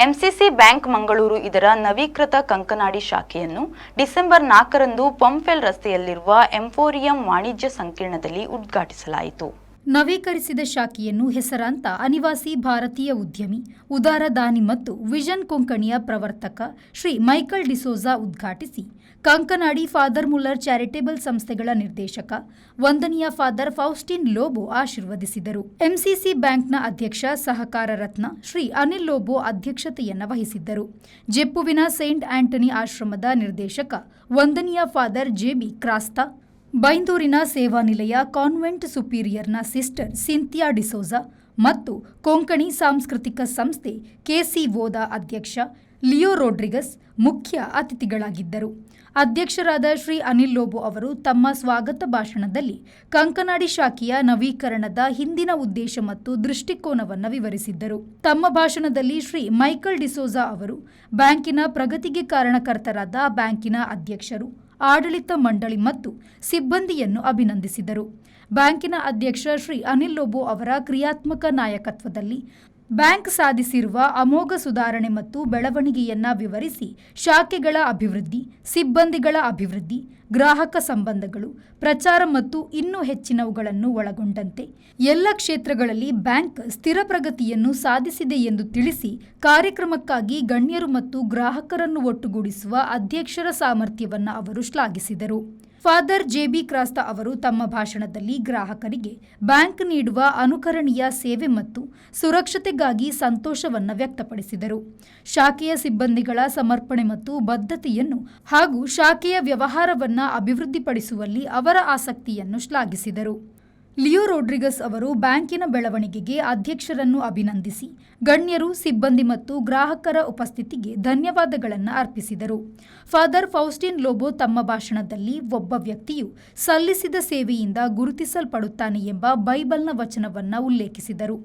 MCC bank Mangaluru ಇದರ ನವೀಕೃತ ಕಂಕನಾಡಿ ಶಾಖೆಯನ್ನು ಡಿಸೆಂಬರ್ 4ರಂದು ಪಂಫೆಲ್ ರಸ್ತೆಯಲ್ಲಿರುವ ಎಂಫೋರಿಯಂ ವಾಣಿಜ್ಯ ಸಂಕೀರ್ಣದಲ್ಲಿ ಉದ್ಘಾಟಿಸಲಾಯಿತು. ನವೀಕರಿಸಿದ ಶಾಖೆಯನ್ನು ಹೆಸರಾಂತ ಅನಿವಾಸಿ ಭಾರತೀಯ ಉದ್ಯಮಿ, ಉದಾರ ದಾನಿ ಮತ್ತು ವಿಷನ್ ಕೊಂಕಣಿಯ ಪ್ರವರ್ತಕ ಶ್ರೀ ಮೈಕಲ್ ಡಿಸೋಜಾ ಉದ್ಘಾಟಿಸಿ, ಕಂಕನಾಡಿ ಫಾದರ್ ಮುಲ್ಲರ್ ಚಾರಿಟೇಬಲ್ ಸಂಸ್ಥೆಗಳ ನಿರ್ದೇಶಕ ವಂದನೀಯ ಫಾದರ್ ಫೌಸ್ಟಿನ್ ಲೋಬೋ ಆಶೀರ್ವದಿಸಿದರು. ಎಂಸಿಸಿ ಬ್ಯಾಂಕ್ನ ಅಧ್ಯಕ್ಷ ಸಹಕಾರ ರತ್ನ ಶ್ರೀ ಅನಿಲ್ ಲೋಬೋ ಅಧ್ಯಕ್ಷತೆಯನ್ನು ವಹಿಸಿದ್ದರು. ಜೆಪ್ಪುವಿನ ಸೇಂಟ್ ಆಂಟನಿ ಆಶ್ರಮದ ನಿರ್ದೇಶಕ ವಂದನೀಯ ಫಾದರ್ ಜೆಬಿ ಕ್ರಾಸ್ತಾ, ಬೈಂದೂರಿನ ಸೇವಾ ನಿಲಯ ಕಾನ್ವೆಂಟ್ ಸುಪೀರಿಯರ್ನ ಸಿಸ್ಟರ್ ಸಿಂಥಿಯಾ ಡಿಸೋಜಾ ಮತ್ತು ಕೊಂಕಣಿ ಸಾಂಸ್ಕೃತಿಕ ಸಂಸ್ಥೆ ಕೆಸಿಒದ ಅಧ್ಯಕ್ಷ ಲಿಯೋ ರೋಡ್ರಿಗಸ್ ಮುಖ್ಯ ಅತಿಥಿಗಳಾಗಿದ್ದರು. ಅಧ್ಯಕ್ಷರಾದ ಶ್ರೀ ಅನಿಲ್ ಲೋಬೋ ಅವರು ತಮ್ಮ ಸ್ವಾಗತ ಭಾಷಣದಲ್ಲಿ ಕಂಕನಾಡಿ ಶಾಖೆಯ ನವೀಕರಣದ ಹಿಂದಿನ ಉದ್ದೇಶ ಮತ್ತು ದೃಷ್ಟಿಕೋನವನ್ನು ವಿವರಿಸಿದ್ದರು. ತಮ್ಮ ಭಾಷಣದಲ್ಲಿ ಶ್ರೀ ಮೈಕಲ್ ಡಿಸೋಜಾ ಅವರು ಬ್ಯಾಂಕಿನ ಪ್ರಗತಿಗೆ ಕಾರಣಕರ್ತರಾದ ಬ್ಯಾಂಕಿನ ಅಧ್ಯಕ್ಷರು, ಆಡಳಿತ ಮಂಡಳಿ ಮತ್ತು ಸಿಬ್ಬಂದಿಯನ್ನು ಅಭಿನಂದಿಸಿದರು. ಬ್ಯಾಂಕಿನ ಅಧ್ಯಕ್ಷ ಶ್ರೀ ಅನಿಲ್ ಲೋಬೋ ಅವರ ಕ್ರಿಯಾತ್ಮಕ ನಾಯಕತ್ವದಲ್ಲಿ ಬ್ಯಾಂಕ್ ಸಾಧಿಸಿರುವ ಅಮೋಘ ಸುಧಾರಣೆ ಮತ್ತು ಬೆಳವಣಿಗೆಯನ್ನ ವಿವರಿಸಿ, ಶಾಖೆಗಳ ಅಭಿವೃದ್ಧಿ, ಸಿಬ್ಬಂದಿಗಳ ಅಭಿವೃದ್ಧಿ, ಗ್ರಾಹಕ ಸಂಬಂಧಗಳು, ಪ್ರಚಾರ ಮತ್ತು ಇನ್ನೂ ಹೆಚ್ಚಿನವುಗಳನ್ನು ಒಳಗೊಂಡಂತೆ ಎಲ್ಲ ಕ್ಷೇತ್ರಗಳಲ್ಲಿ ಬ್ಯಾಂಕ್ ಸ್ಥಿರ ಪ್ರಗತಿಯನ್ನು ಸಾಧಿಸಿದೆ ಎಂದು ತಿಳಿಸಿ, ಕಾರ್ಯಕ್ರಮಕ್ಕಾಗಿ ಗಣ್ಯರು ಮತ್ತು ಗ್ರಾಹಕರನ್ನು ಒಟ್ಟುಗೂಡಿಸುವ ಅಧ್ಯಕ್ಷರ ಸಾಮರ್ಥ್ಯವನ್ನು ಅವರು ಶ್ಲಾಘಿಸಿದರು. ಫಾದರ್ ಜೆಬಿ ಕ್ರಾಸ್ತಾ ಅವರು ತಮ್ಮ ಭಾಷಣದಲ್ಲಿ ಗ್ರಾಹಕರಿಗೆ ಬ್ಯಾಂಕ್ ನೀಡುವ ಅನುಕರಣೀಯ ಸೇವೆ ಮತ್ತು ಸುರಕ್ಷತೆಗಾಗಿ ಸಂತೋಷವನ್ನು ವ್ಯಕ್ತಪಡಿಸಿದರು. ಶಾಖೆಯ ಸಿಬ್ಬಂದಿಗಳ ಸಮರ್ಪಣೆ ಮತ್ತು ಬದ್ಧತೆಯನ್ನು ಹಾಗೂ ಶಾಖೆಯ ವ್ಯವಹಾರವನ್ನು ಅಭಿವೃದ್ಧಿಪಡಿಸುವಲ್ಲಿ ಅವರ ಆಸಕ್ತಿಯನ್ನು ಶ್ಲಾಘಿಸಿದರು. ಲಿಯೋ ರೋಡ್ರಿಗಸ್ ಅವರು ಬ್ಯಾಂಕಿನ ಬೆಳವಣಿಗೆಗೆ ಅಧ್ಯಕ್ಷರನ್ನು ಅಭಿನಂದಿಸಿ, ಗಣ್ಯರು, ಸಿಬ್ಬಂದಿ ಮತ್ತು ಗ್ರಾಹಕರ ಉಪಸ್ಥಿತಿಗೆ ಧನ್ಯವಾದಗಳನ್ನು ಅರ್ಪಿಸಿದರು. ಫಾದರ್ ಫೌಸ್ಟಿನ್ ಲೋಬೋ ತಮ್ಮ ಭಾಷಣದಲ್ಲಿ ಒಬ್ಬ ವ್ಯಕ್ತಿಯು ಸಲ್ಲಿಸಿದ ಸೇವೆಯಿಂದ ಗುರುತಿಸಲ್ಪಡುತ್ತಾನೆ ಎಂಬ ಬೈಬಲ್ನ ವಚನವನ್ನು ಉಲ್ಲೇಖಿಸಿದರು.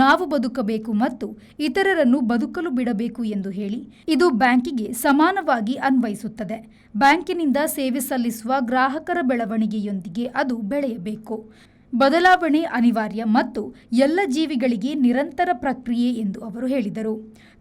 ನಾವು ಬದುಕಬೇಕು ಮತ್ತು ಇತರರನ್ನು ಬದುಕಲು ಬಿಡಬೇಕು ಎಂದು ಹೇಳಿ, ಇದು ಬ್ಯಾಂಕಿಗೆ ಸಮಾನವಾಗಿ ಅನ್ವಯಿಸುತ್ತದೆ. ಬ್ಯಾಂಕಿನಿಂದ ಸೇವೆ ಸಲ್ಲಿಸುವ ಗ್ರಾಹಕರ ಬೆಳವಣಿಗೆಯೊಂದಿಗೆ ಅದು ಬೆಳೆಯಬೇಕು. ಬದಲಾವಣೆ ಅನಿವಾರ್ಯ ಮತ್ತು ಎಲ್ಲ ಜೀವಿಗಳಿಗೆ ನಿರಂತರ ಪ್ರಕ್ರಿಯೆ ಎಂದು ಅವರು ಹೇಳಿದರು.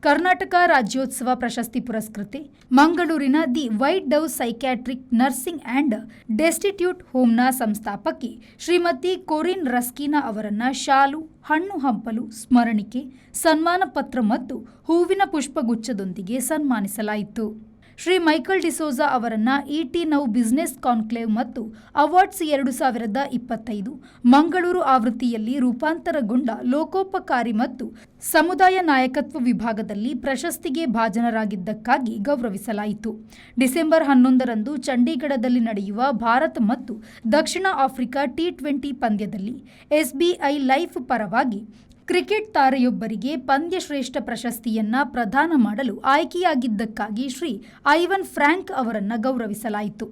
ಕರ್ನಾಟಕ ರಾಜ್ಯೋತ್ಸವ ಪ್ರಶಸ್ತಿ ಪುರಸ್ಕೃತೆ, ಮಂಗಳೂರಿನ the white dove psychiatric nursing and destitute ಹೋಮ್ನ ಸಂಸ್ಥಾಪಕಿ ಶ್ರೀಮತಿ ಕೊರಿನ್ ರಸ್ಕಿನಾ ಅವರನ್ನು ಶಾಲು, ಹಣ್ಣು ಹಂಪಲು, ಸ್ಮರಣಿಕೆ, ಸನ್ಮಾನ ಪತ್ರ ಮತ್ತು ಹೂವಿನ ಪುಷ್ಪಗುಚ್ಛದೊಂದಿಗೆ ಸನ್ಮಾನಿಸಲಾಯಿತು. ಶ್ರೀ ಮೈಕಲ್ ಡಿಸೋಜಾ ಅವರನ್ನು ಇಟಿ ನೌ ಬಿಸಿನೆಸ್ ಕಾನ್ಕ್ಲೇವ್ ಮತ್ತು ಅವಾರ್ಡ್ಸ್ 2025 ಮಂಗಳೂರು ಆವೃತ್ತಿಯಲ್ಲಿ ರೂಪಾಂತರಗೊಂಡ ಲೋಕೋಪಕಾರಿ ಮತ್ತು ಸಮುದಾಯ ನಾಯಕತ್ವ ವಿಭಾಗದಲ್ಲಿ ಪ್ರಶಸ್ತಿಗೆ ಭಾಜನರಾಗಿದ್ದಕ್ಕಾಗಿ ಗೌರವಿಸಲಾಯಿತು. ಡಿಸೆಂಬರ್ 11ರಂದು ಚಂಡೀಗಢದಲ್ಲಿ ನಡೆಯುವ ಭಾರತ ಮತ್ತು ದಕ್ಷಿಣ ಆಫ್ರಿಕಾ ಟಿ20 ಪಂದ್ಯದಲ್ಲಿ ಎಸ್ಬಿಐ ಲೈಫ್ ಪರವಾಗಿ ಕ್ರಿಕೆಟ್ ತಾರೆಯೊಬ್ಬರಿಗೆ ಪಂದ್ಯಶ್ರೇಷ್ಠ ಪ್ರಶಸ್ತಿಯನ್ನ ಪ್ರದಾನ ಮಾಡಲು ಆಯ್ಕೆಯಾಗಿದ್ದಕ್ಕಾಗಿ ಶ್ರೀ ಐವನ್ ಫ್ರಾಂಕ್ ಅವರನ್ನು ಗೌರವಿಸಲಾಯಿತು.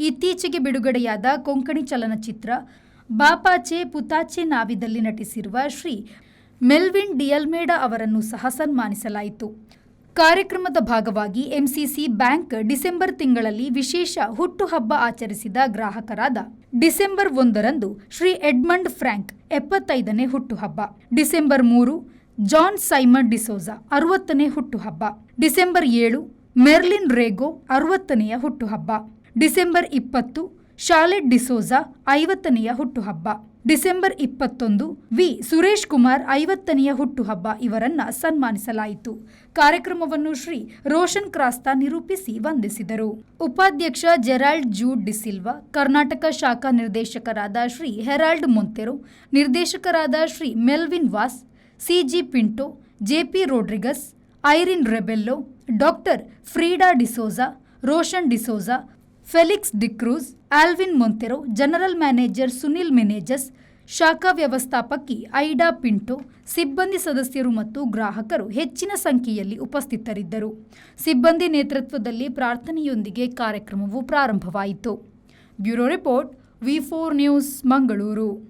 ಇತ್ತೀಚೆಗೆ ಬಿಡುಗಡೆಯಾದ ಕೊಂಕಣಿ ಚಲನಚಿತ್ರ ಬಾಪಾಚೆ ಪುತಾಚೆ ನಾವಿದಲ್ಲಿ ನಟಿಸಿರುವ ಶ್ರೀ ಮೆಲ್ವಿನ್ ಡಿಯಲ್ಮೇಡಾ ಅವರನ್ನು ಸಹ ಸನ್ಮಾನಿಸಲಾಯಿತು. ಕಾರ್ಯಕ್ರಮದ ಭಾಗವಾಗಿ ಎಂಸಿಸಿ ಬ್ಯಾಂಕ್ ಡಿಸೆಂಬರ್ ತಿಂಗಳಲ್ಲಿ ವಿಶೇಷ ಹುಟ್ಟುಹಬ್ಬ ಆಚರಿಸಿದ ಗ್ರಾಹಕರಾದ ಡಿಸೆಂಬರ್ 1ರಂದು ಶ್ರೀ ಎಡ್ಮಂಡ್ ಫ್ರಾಂಕ್ 75ನೇ ಹುಟ್ಟುಹಬ್ಬ, ಡಿಸೆಂಬರ್ 3 ಜಾನ್ ಸೈಮನ್ ಡಿಸೋಜಾ 60ನೇ ಹುಟ್ಟುಹಬ್ಬ, ಡಿಸೆಂಬರ್ 7 ಮೆರ್ಲಿನ್ ರೇಗೋ 60ನೆಯ ಹುಟ್ಟುಹಬ್ಬ, ಡಿಸೆಂಬರ್ 20 ಶಾರ್ಲೆಟ್ ಡಿಸೋಜಾ 50ನೆಯ ಹುಟ್ಟುಹಬ್ಬ, ಡಿಸೆಂಬರ್ 21 ವಿ ಸುರೇಶ್ ಕುಮಾರ್ 50ನೆಯ ಹುಟ್ಟುಹಬ್ಬ ಇವರನ್ನ ಸನ್ಮಾನಿಸಲಾಯಿತು. ಕಾರ್ಯಕ್ರಮವನ್ನು ಶ್ರೀ ರೋಷನ್ ಕ್ರಾಸ್ತಾ ನಿರೂಪಿಸಿ ವಂದಿಸಿದರು. ಉಪಾಧ್ಯಕ್ಷ ಜೆರಾಲ್ಡ್ ಜೂಡ್ ಡಿಸಿಲ್ವಾ, ಕರ್ನಾಟಕ ಶಾಖಾ ನಿರ್ದೇಶಕರಾದ ಶ್ರೀ ಹೆರಾಲ್ಡ್ ಮೊಂತೆರೋ, ನಿರ್ದೇಶಕರಾದ Shri Melwyn Vas, C G Pinto, J P Rodrigues, Irene Rebello, doctor Frida D'Souza, Roshan D'Souza, Felix D'Cruz, Alwyn Monteiro, general manager Sunil Menezes, ಶಾಖಾ ವ್ಯವಸ್ಥಾಪಕಿ ಐಡಾ ಪಿಂಟೋ, ಸಿಬ್ಬಂದಿ ಸದಸ್ಯರು ಮತ್ತು ಗ್ರಾಹಕರು ಹೆಚ್ಚಿನ ಸಂಖ್ಯೆಯಲ್ಲಿ ಉಪಸ್ಥಿತರಿದ್ದರು. ಸಿಬ್ಬಂದಿ ನೇತೃತ್ವದಲ್ಲಿ ಪ್ರಾರ್ಥನೆಯೊಂದಿಗೆ ಕಾರ್ಯಕ್ರಮವು ಪ್ರಾರಂಭವಾಯಿತು. ಬ್ಯೂರೋ ರಿಪೋರ್ಟ್, ವಿ4 ನ್ಯೂಸ್, ಮಂಗಳೂರು.